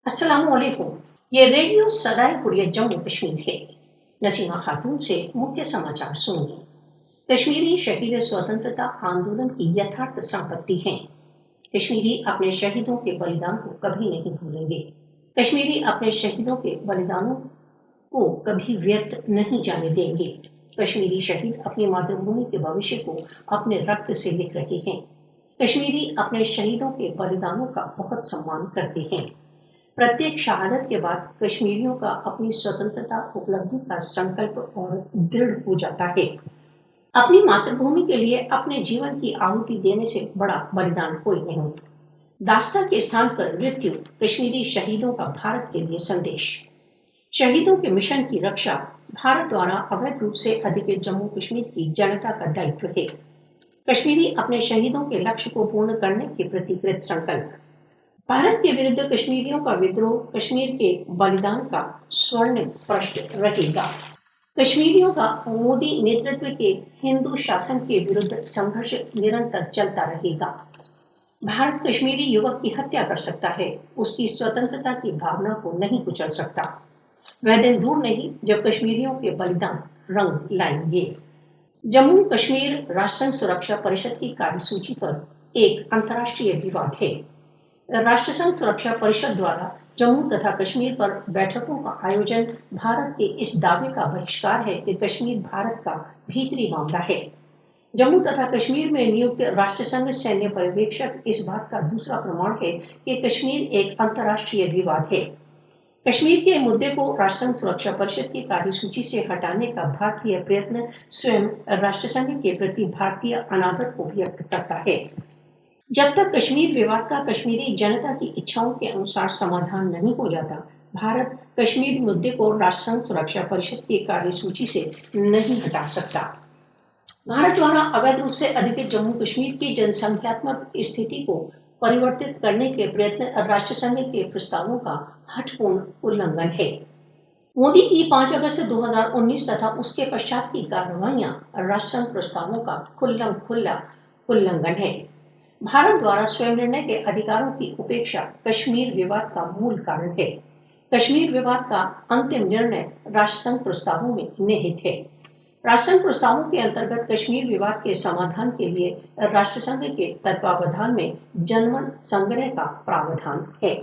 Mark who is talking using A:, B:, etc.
A: अस्सलाम वालेकुम। ये रेडियो सदाए हुर्रियत जम्मू कश्मीर है। नसीमा खातून से मुख्य समाचार सुनिए। कश्मीरी शहीद स्वतंत्रता आंदोलन की यथार्थ संपत्ति हैं। कश्मीरी अपने शहीदों के बलिदान को कभी नहीं भूलेंगे। कश्मीरी अपने शहीदों के बलिदानों को कभी व्यर्थ नहीं जाने देंगे। कश्मीरी शहीद अपनी मातृभूमि के भविष्य को अपने रक्त से लिख रहे हैं। कश्मीरी अपने शहीदों के बलिदानों का बहुत सम्मान करते हैं। प्रत्येक शहादत के बाद कश्मीरियों का अपनी स्वतंत्रता उपलब्धि का संकल्प और दृढ़ हो जाता है। अपनी मातृभूमि के लिए अपने जीवन की आहुति देने से बड़ा बलिदान कोई नहीं। दास्ता के स्थान पर मृत्यु, कश्मीरी शहीदों का भारत के लिए संदेश। शहीदों के मिशन की रक्षा भारत द्वारा अवैध रूप से अधिकृत जम्मू कश्मीर की जनता का दायित्व है। कश्मीरी अपने शहीदों के लक्ष्य को पूर्ण करने के प्रति कृत संकल्प। भारत के विरुद्ध कश्मीरियों का विद्रोह कश्मीर के बलिदान का स्वर्ण पृष्ठ रहेगा। कश्मीरियों का मोदी नेतृत्व के हिंदू शासन के विरुद्ध संघर्ष निरंतर चलता रहेगा। भारत कश्मीरी युवक की हत्या कर सकता है, उसकी स्वतंत्रता की भावना को नहीं कुचल सकता। वह दिन दूर नहीं जब कश्मीरियों के बलिदान रंग लाएंगे। जम्मू कश्मीर राष्ट्रसंघ सुरक्षा परिषद की कार्यसूची पर एक अंतर्राष्ट्रीय विवाद है। राष्ट्रसंघ सुरक्षा परिषद द्वारा जम्मू तथा कश्मीर पर बैठकों का आयोजन भारत के इस दावे का बहिष्कार है कि कश्मीर भारत का भीतरी मामला है। जम्मू तथा कश्मीर में नियुक्त राष्ट्रसंघ सैन्य पर्यवेक्षक इस बात का दूसरा प्रमाण है कि कश्मीर एक अंतर्राष्ट्रीय विवाद है। कश्मीर के मुद्दे को राष्ट्रसंघ सुरक्षा परिषद की कार्यसूची से हटाने का भारतीय प्रयत्न स्वयं राष्ट्रसंघ के प्रति भारतीय अनादर को व्यक्त करता है। जब तक कश्मीर विवाद का कश्मीरी जनता की इच्छाओं के अनुसार समाधान नहीं हो जाता, भारत कश्मीर मुद्दे को राष्ट्रसंघ सुरक्षा परिषद की कार्यसूची से नहीं हटा सकता। भारत द्वारा अवैध रूप से अधिकृत जम्मू कश्मीर की जनसंख्यात्मक स्थिति को परिवर्तित करने के प्रयत्न राष्ट्रसंघ के प्रस्तावों का हठपूर्ण उल्लंघन है। मोदी की 5 अगस्त 2019 तथा उसके पश्चात की कार्रवाइयां राष्ट्रसंघ प्रस्तावों का खुल्ला उल्लंघन है। भारत द्वारा स्वयं निर्णय के अधिकारों की उपेक्षा कश्मीर विवाद का मूल कारण है। कश्मीर विवाद का अंतिम निर्णय राष्ट्रसंघ प्रस्तावों में निहित है। राष्ट्रसंघ प्रस्तावों के अंतर्गत कश्मीर विवाद के समाधान के लिए राष्ट्रसंघ के तत्वावधान में जनमत संग्रह का प्रावधान है।